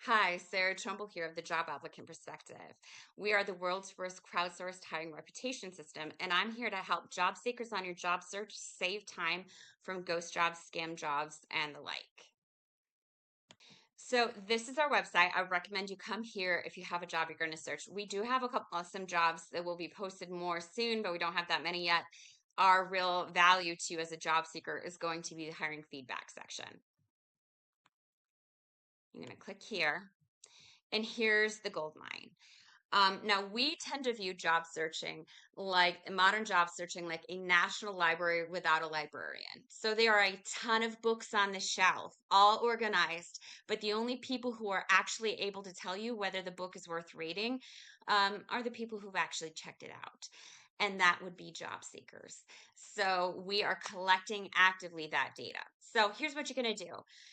Hi, Sarah Trumbull here of the Job Applicant Perspective. We are the world's first crowdsourced hiring reputation system, and I'm here to help job seekers on your job search save time from ghost jobs, scam jobs, and the like. So this is our website. I recommend you come here if you have a job you're going to search. We do have a couple some jobs that will be posted more soon, but we don't have that many yet. Our real value to you as a job seeker is going to be the hiring feedback section. I'm going to click here. And here's the gold mine. Now, we tend to view job searching like modern job searching like a national library without a librarian. So there are a ton of books on the shelf, all organized, but the only people who are actually able to tell you whether the book is worth reading are the people who've actually checked it out. And that would be job seekers. So we are collecting actively that data. So here's what you're going to do.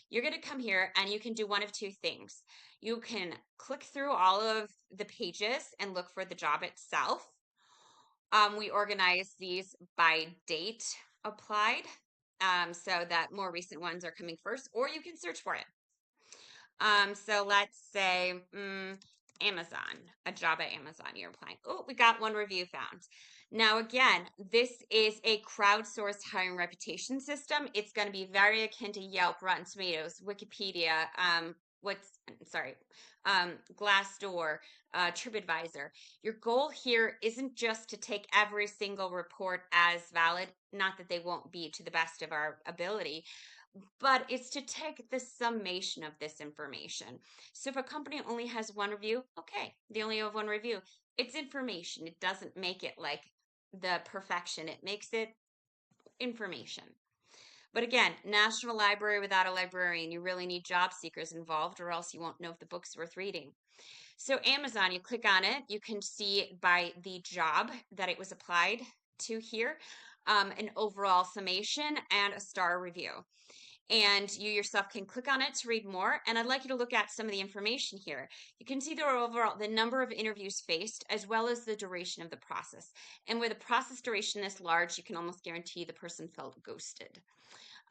You're going to come here and you can do one of two things. You can click through all of the pages and look for the job itself. We organize these by date applied so that more recent ones are coming first, or you can search for it. So let's say Amazon, a job at Amazon you're applying. Oh, we got one review found. Now, again, this is a crowdsourced hiring reputation system. It's going to be very akin to Yelp, Rotten Tomatoes, Wikipedia, Glassdoor, TripAdvisor. Your goal here isn't just to take every single report as valid, not that they won't be to the best of our ability, but it's to take the summation of this information. So if a company only has one review, okay, they only have one review. It's information. It doesn't make it like the perfection. It makes it information. But again, National Library without a librarian, you really need job seekers involved or else you won't know if the book's worth reading. So Amazon, you click on it, you can see by the job that it was applied to here, an overall summation and a star review. And you yourself can click on it to read more. And I'd like you to look at some of the information here. You can see the number of interviews faced, as well as the duration of the process. And where the process duration is large, you can almost guarantee the person felt ghosted.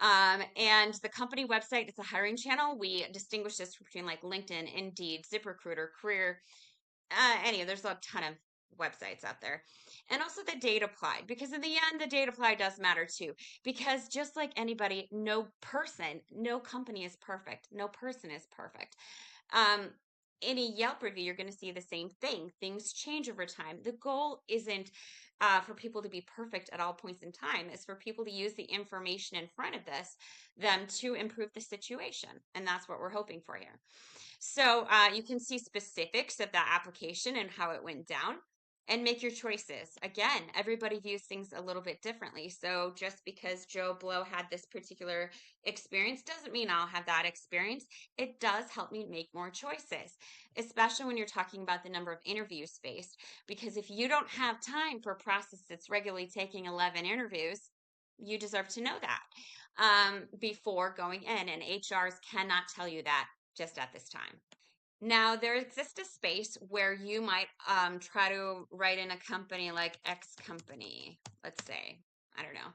And the company website, it's a hiring channel. We distinguish this between like LinkedIn, Indeed, ZipRecruiter, Career, there's a ton of websites out there. And also the date applied, because in the end, the date applied does matter too. Because just like anybody, no company is perfect. No person is perfect. In a Yelp review, you're going to see the same thing. Things change over time. The goal isn't for people to be perfect at all points in time. It's for people to use the information in front of them to improve the situation. And that's what we're hoping for here. So you can see specifics of that application and how it went down and make your choices. Again, everybody views things a little bit differently. So just because Joe Blow had this particular experience doesn't mean I'll have that experience. It does help me make more choices, especially when you're talking about the number of interviews faced. Because if you don't have time for a process that's regularly taking 11 interviews, you deserve to know that before going in. And HRs cannot tell you that just at this time. Now, there exists a space where you might try to write in a company like X company, let's say, I don't know,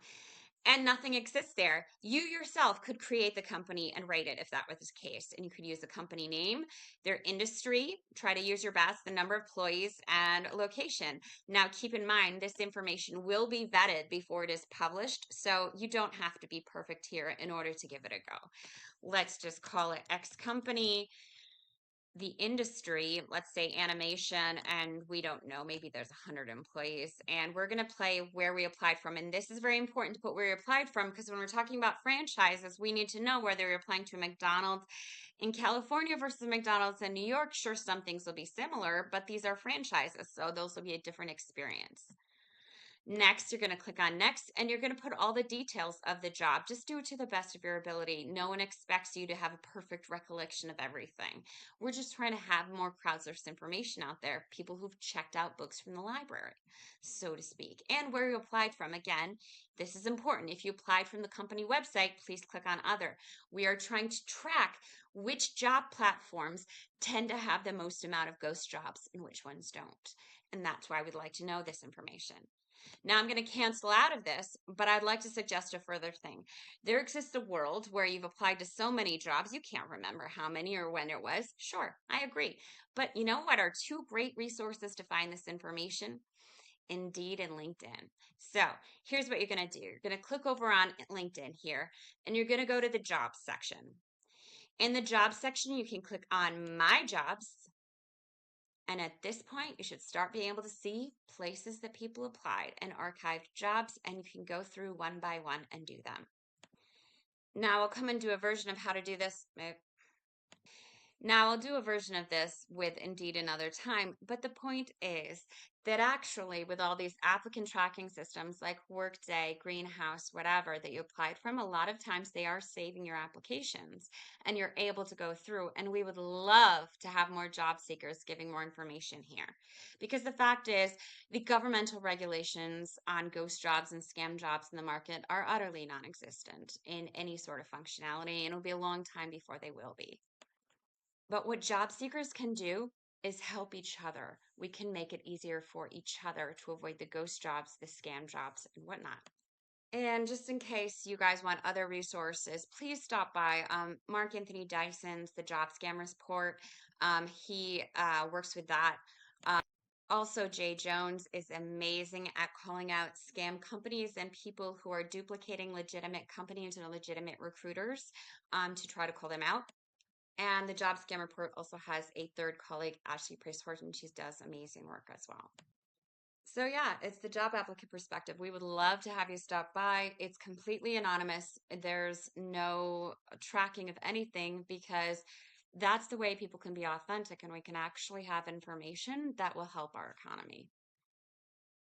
and nothing exists there. You yourself could create the company and write it if that was the case. And you could use the company name, their industry, try to use your best, the number of employees, and location. Now, keep in mind, this information will be vetted before it is published. So you don't have to be perfect here in order to give it a go. Let's just call it X company. The industry, let's say animation, and we don't know, maybe there's 100 employees, and we're going to play where we applied from. And this is very important to put where you applied from, because when we're talking about franchises, we need to know whether you're applying to a McDonald's in California versus McDonald's in New York. Sure, some things will be similar, but these are franchises, so those will be a different experience. Next, you're going to click on next, and you're going to put all the details of the job. Just do it to the best of your ability. No one expects you to have a perfect recollection of everything. We're just trying to have more crowdsourced information out there, people who've checked out books from the library, so to speak, and where you applied from. Again, this is important. If you applied from the company website, please click on other. We are trying to track which job platforms tend to have the most amount of ghost jobs and which ones don't. And that's why we'd like to know this information. Now I'm going to cancel out of this, but I'd like to suggest a further thing. There exists a world where you've applied to so many jobs, you can't remember how many or when it was. Sure, I agree. But you know what are two great resources to find this information? Indeed and LinkedIn. So here's what you're going to do. You're going to click over on LinkedIn here, and you're going to go to the jobs section. In the jobs section, you can click on My Jobs. And at this point, you should start being able to see places that people applied and archived jobs, and you can go through one by one and do them. Now I'll come and do a version of how to do this. Now, I'll do a version of this with Indeed another time, but the point is that actually, with all these applicant tracking systems like Workday, Greenhouse, whatever that you applied from, a lot of times they are saving your applications and you're able to go through. And we would love to have more job seekers giving more information here. Because the fact is, the governmental regulations on ghost jobs and scam jobs in the market are utterly non existent in any sort of functionality, and it'll be a long time before they will be. But what job seekers can do is help each other. We can make it easier for each other to avoid the ghost jobs, the scam jobs, and whatnot. And just in case you guys want other resources, please stop by Mark Anthony Dyson's The Job Scam Report. He works with that. Um, Also, Jay Jones is amazing at calling out scam companies and people who are duplicating legitimate companies and legitimate recruiters to try to call them out. And the Job Scam Report also has a third colleague, Ashley Price Horton. She does amazing work as well. So, yeah, it's the Job Applicant Perspective. We would love to have you stop by. It's completely anonymous. There's no tracking of anything because that's the way people can be authentic and we can actually have information that will help our economy.